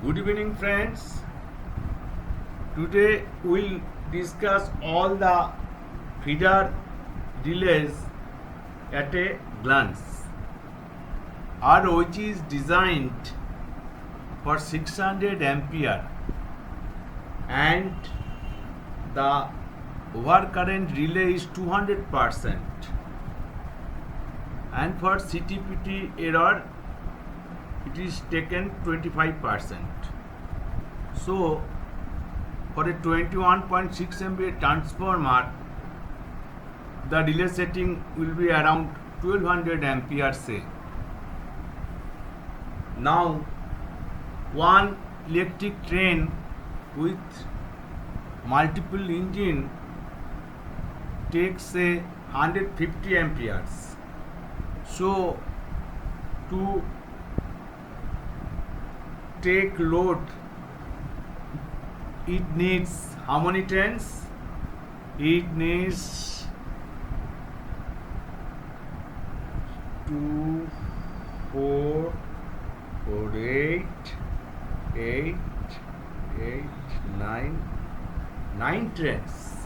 Good evening, friends. Today we'll discuss all the feeder relays at a glance. Our which is designed for 600 ampere and the overcurrent relay is 200%, and for CTPT error it is taken 25%. So for a 21.6 MVA transformer, the relay setting will be around 1200 ampere say. Now one electric train with multiple engine takes say 150 amperes. So to take load it needs how many trains? It needs 2, 4, 8, 8, 8, 9 trains.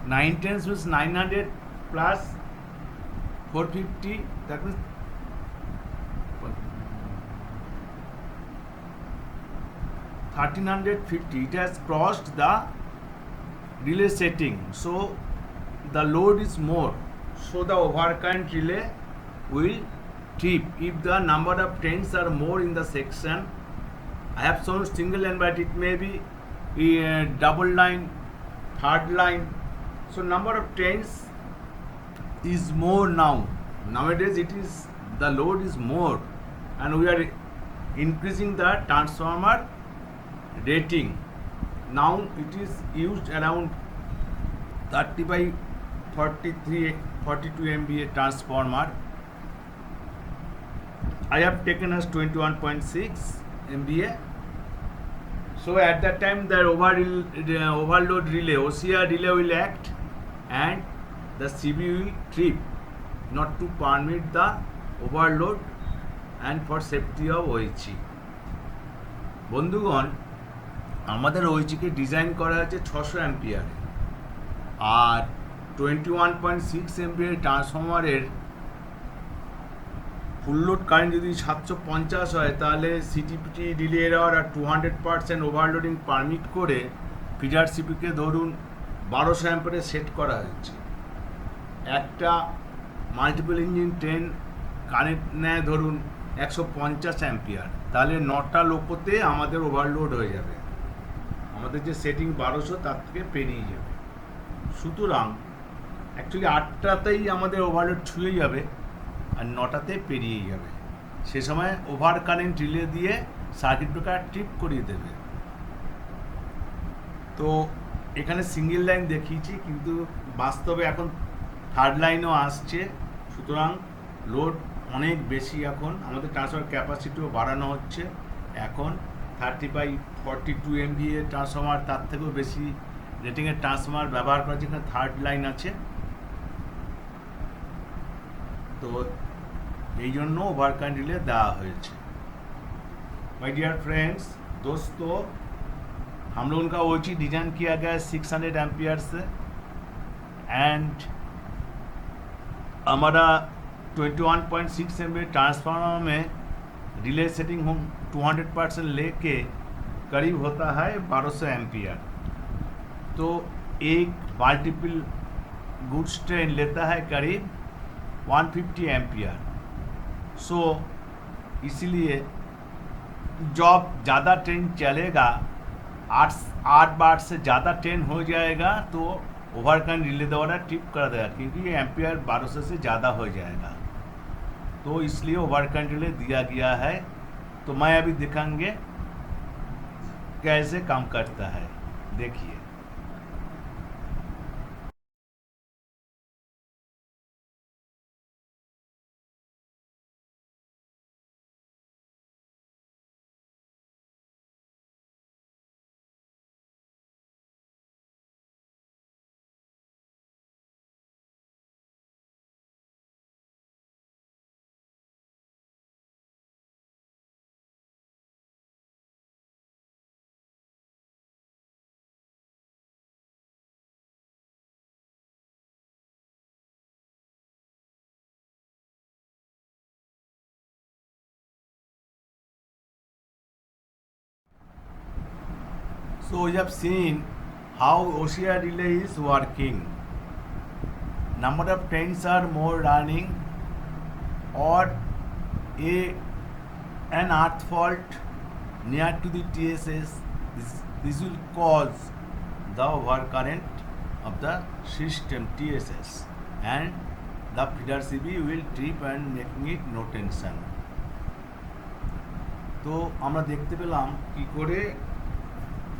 9 trains means 900 plus 450, that means 1350. It has crossed the relay setting, so the load is more, so the overcurrent relay will trip if the number of trains are more in the section. I have shown single line, but it may be double line, third line, so number of trains is more now. Nowadays it is, the load is more, and we are increasing the transformer rating. Now it is used around 30 by 42 MVA transformer. I have taken as 21.6 MVA. So at that time the overload relay, OCR relay will act, and the CB will trip not to permit the overload and for safety of OHE. বন্ধুগণ, আমাদের ওইচিকে design করা আছে 600 অ্যাম্পিয়ারে, আর 21.6 ampere ট্রান্সফরমারের full load current যদি 750 হয়, তাহলে সিটিপিটি relay error আর 200% overloading permit করে feeder সিপিকে ধরুন 1200 অ্যাম্পিয়ারে সেট করা হয়েছে। একটা মাল্টিপল ইঞ্জিন ট্রেন কারেন্ট নেয় ধরুন 150 অ্যাম্পিয়ার, তাহলে 9টা লোকোতে আমাদের ওভারলোড হয়ে যাবে, আমাদের যে সেটিং 1200 তার থেকে পেরিয়ে যাবে। সুতরাং অ্যাকচুয়ালি 8টাতেই আমাদের ওভারলোড ছুঁয়ে যাবে আর 9টাতে পেরিয়ে যাবে। সে সময় ওভার কারেন্ট রিলে দিয়ে সার্কিট ব্রেকার ট্রিপ করিয়ে দেবে। তো এখানে সিঙ্গেল লাইন দেখিয়েছি, কিন্তু বাস্তবে এখন থার্ড লাইনও আসছে, সুতরাং লোড অনেক বেশি। এখন আমাদের ট্রান্সফার ক্যাপাসিটিও বাড়ানো হচ্ছে। এখন 30/42 MVA ট্রান্সফরমার, তার থেকেও বেশি রেটিংয়ের ট্রান্সফরমার ব্যবহার করা, যেখানে থার্ড লাইন আছে। তো এই জন্য ওভার কারেন্ট রিলে দেওয়া হয়েছে। माय डियर फ्रेंड्स, दोस्तों, हम लोगों का वो चीज़ डिजाइन किया गया है 600 एम्पियर से, एंड हमारा 21.6 MVA ट्रांसफार्मर में रिले सेटिंग हम 200% लेके करीब होता है 1200 एम्पियर। तो एक मल्टीपल गुड्स ट्रेन लेता है करीब 150 एम्पियर। सो इसीलिए जब ज़्यादा ट्रेन चलेगा, 8 बार से ज़्यादा ट्रेन हो जाएगा, तो ओवर करंट रिले द्वारा ट्रिप कर देगा, क्योंकि ये एम्पियर 1200 से ज़्यादा हो जाएगा। तो इसलिए ओवर करंट रिले दिया गया है। तो मैं अभी दिखाएंगे कैसे काम करता है, देखिए। So we have seen how OCR relay is working. Number of trains are more running, or an earth fault near to the TSS. This will cause the overcurrent of the system TSS, and the feeder CB will trip and making it no tension. তো আমরা দেখতে পেলাম কি করে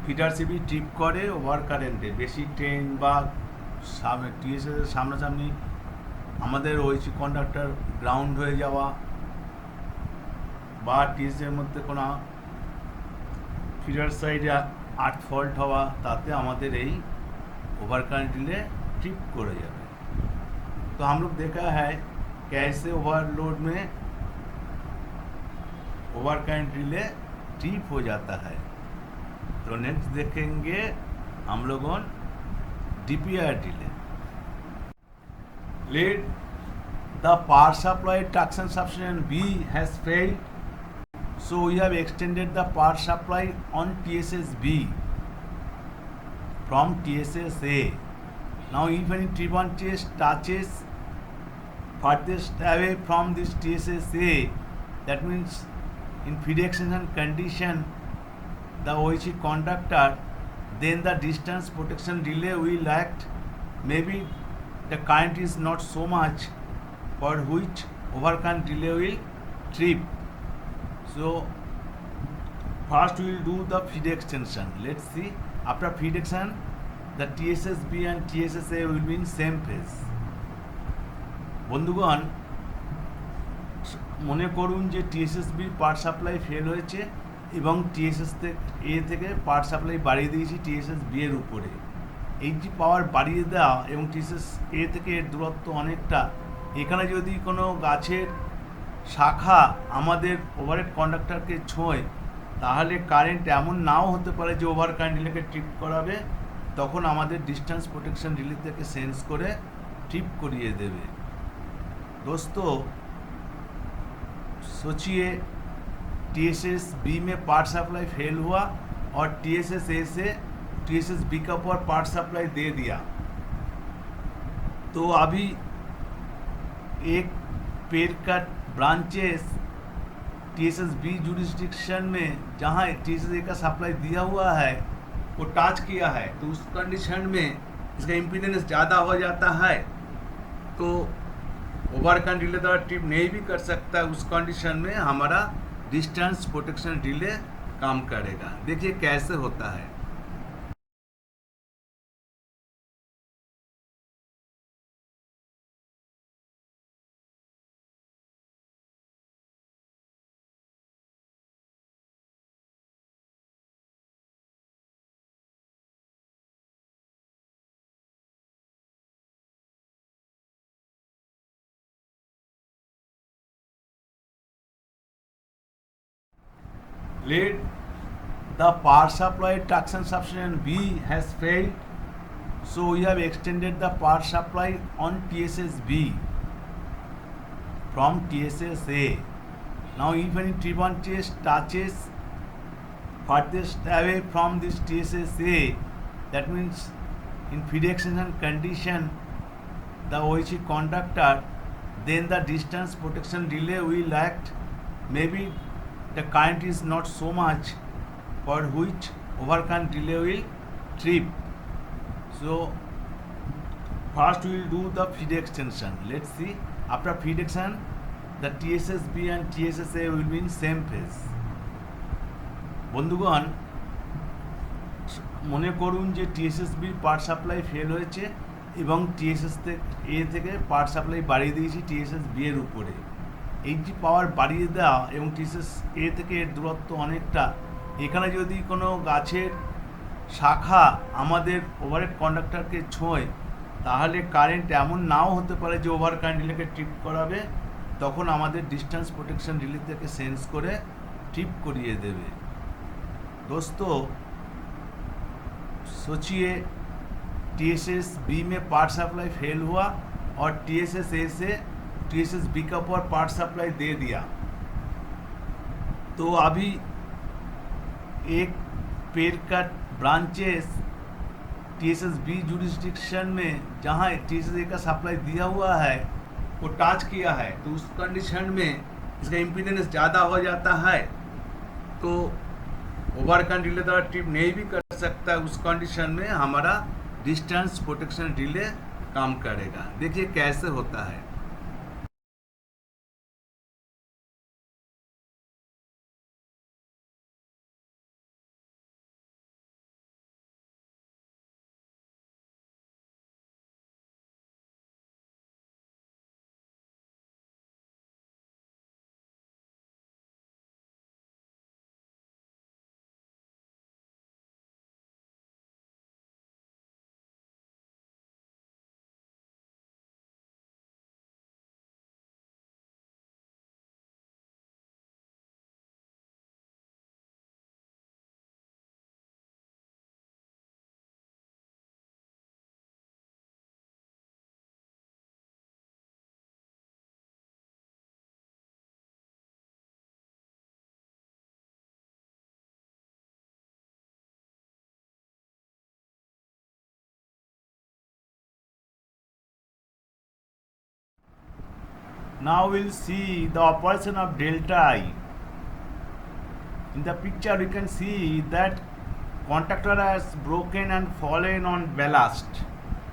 feeder CB trip করে over কারেন্টে বেশি train বা টিএসএস এর সামনাসামনি আমাদের ওইসি কন্ডাক্টর গ্রাউন্ড হয়ে যাওয়া বা টিএসএস এর মধ্যে কোনো ফিডার সাইডে আর্থ ফল্ট হওয়া, তাতে আমাদের এই ओवर करंट रिले ट्रिप कर जाए। तो हम लोग देखा है कैसे ओवरलोड में ओवर करंट रिले ट्रिप हो जाता है। तो नेक्स्ट देखेंगे हम लोगों DPR relay. Let the power supply traction substation B has failed, so we have extended the power supply on TSS B from TSS A. Now if any T1 TS touches farthest away from this TSS A, that means in feed extension condition the OHE conductor, then the distance protection relay will act. Maybe the current is not so much, for which overcurrent relay will trip. So first we will do the feed extension. Let's see. After feed extension, the TSS B and TSS A will be in same phase. বন্ধুগণ, মনে করুন যে TSS B power supply fail হয়েছে এবং TSS A থেকে power supply বাড়িয়ে দিয়েছি TSS B এর উপরে। এই যে পাওয়ার বাড়িয়ে দেওয়া এবং TSS A থেকে এর দূরত্ব অনেকটা, এখানে যদি কোনো গাছের শাখা আমাদের ওভারহেড কন্ডাক্টরকে ছোঁয়, তাহলে কারেন্ট এমন নাও হতে পারে যে ওভার কারেন্ট রিলেকে ট্রিপ করাবে, তখন আমাদের डिस्टेंस प्रोटेक्शन रिले থেকে सेंस করে ट्रिप करिए देवे। दोस्तों सोचिए TSS B में पावर सप्लाई फेल हुआ और TSS A से TSS B का ऊपर पावर सप्लाई दे दिया, तो अभी एक पेड़ का ब्रांचेस TSS B जुरिस्डिक्शन में जहाँ TSS A का सप्लाई दिया हुआ है वो टच किया है, तो उस कंडीशन में इसका इम्पीडेंस ज़्यादा हो जाता है, तो ओवर करंट रिले द्वारा ट्रिप नहीं भी कर सकता। उस कंडीशन में हमारा डिस्टेंस प्रोटेक्शन रिले काम करेगा। देखिए कैसे होता है। Let the power supply traction substation B has failed, so we have extended the power supply on TSS B from TSS A. Now if any T1 TS touches farthest away from this TSS A, that means in feed extension condition the OHE conductor, then the distance protection relay will act. Maybe the current is not so much, for which overcurrent relay will trip. So first we will do the feed extension. Let's see. After feed extension, the TSS B and TSS A will be in same phase. বন্ধুগণ, মনে করুন যে TSS B power supply fail হয়েছে এবং TSS A থেকে power supply বাড়িয়ে দিয়েছি TSS B এর উপরে। এই যে পাওয়ার বাড়িয়ে দেওয়া এবং TSS A থেকে এর দূরত্ব অনেকটা, এখানে যদি কোনো গাছের শাখা আমাদের ওভারহেড কন্ডাক্টরকে ছোঁয়, তাহলে কারেন্ট এমন নাও হতে পারে যে ওভার কারেন্ট রিলেকে ট্রিপ করাবে, তখন আমাদের डिस्टेंस प्रोटेक्शन रिले থেকে सेंस করে ट्रिप करिए देवे। दोस्तों सोचिए TSS B में पावर सप्लाई फेल हुआ और TSS A से TSS B का ऊपर पावर सप्लाई दे दिया, तो अभी एक पेड़ का ब्रांचेस TSS B जुरिस्डिक्शन में जहाँ TSS A का सप्लाई दिया हुआ है वो टच किया है, तो उस कंडीशन में इसका इम्पीडेंस ज़्यादा हो जाता है, तो ओवरकरेंट रिले द्वारा ट्रिप नहीं भी कर सकता है। उस कंडीशन में हमारा डिस्टेंस प्रोटेक्शन रिले काम करेगा। देखिए कैसे होता है। Now we'll see the operation of delta I. In the picture you can see that conductor has broken and fallen on ballast.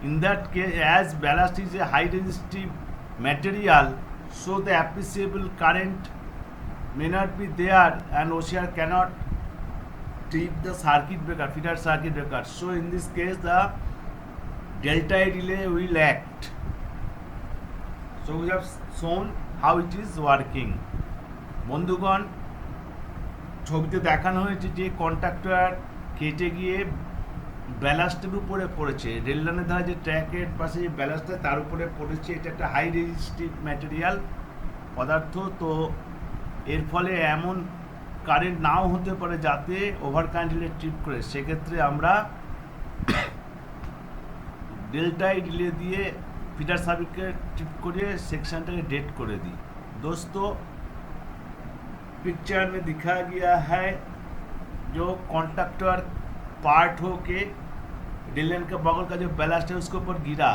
In that case, as ballast is a high resistive material, so the appreciable current may not be there and OCR cannot trip the circuit breaker, feeder circuit breaker. So in this case the delta I relay will act. So we have shown how it is working. বন্ধুগণ, ছবিতে দেখানো হয়েছে যে conductor কেটে গিয়ে ব্যালাস্টের উপরে পড়েছে, rail লাইনের ধারে যে ট্র্যাকের পাশে যে ব্যালাস্টটা তার উপরে পড়েছে। এটা একটা হাই রেজিস্টিভ ম্যাটেরিয়াল পদার্থ, তো এর ফলে এমন কারেন্ট নাও হতে পারে যাতে ওভার কারেন্ট রিলে ট্রিপ করে। সেক্ষেত্রে আমরা डेल्टा आई रिले दिए फीडर सार्किट ट्रिप करिए सेक्शनটাকে डेड করে दी। दोस्तों पिक्चर में दिखाया गया है जो कॉन्टैक्टर पार्ट हो के रेल लाइन के बगल का जो बैलास्ट है उसके ऊपर गिरा,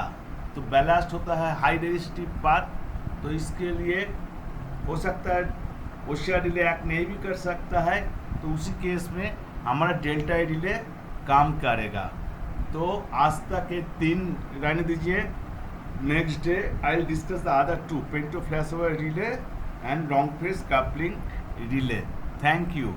तो बैलास्ट होता है हाई रेजिस्टिव पार्ट, तो इसके लिए हो सकता है ओशिया रिले एक्ट नहीं भी कर सकता है, तो उसी केस में हमारा डेल्टा आई रिले काम करेगा। तो आज तक ये 3 रहने दीजिए। Next day I will discuss the other 2 panto flash over relay and long phase coupling relay. Thank you.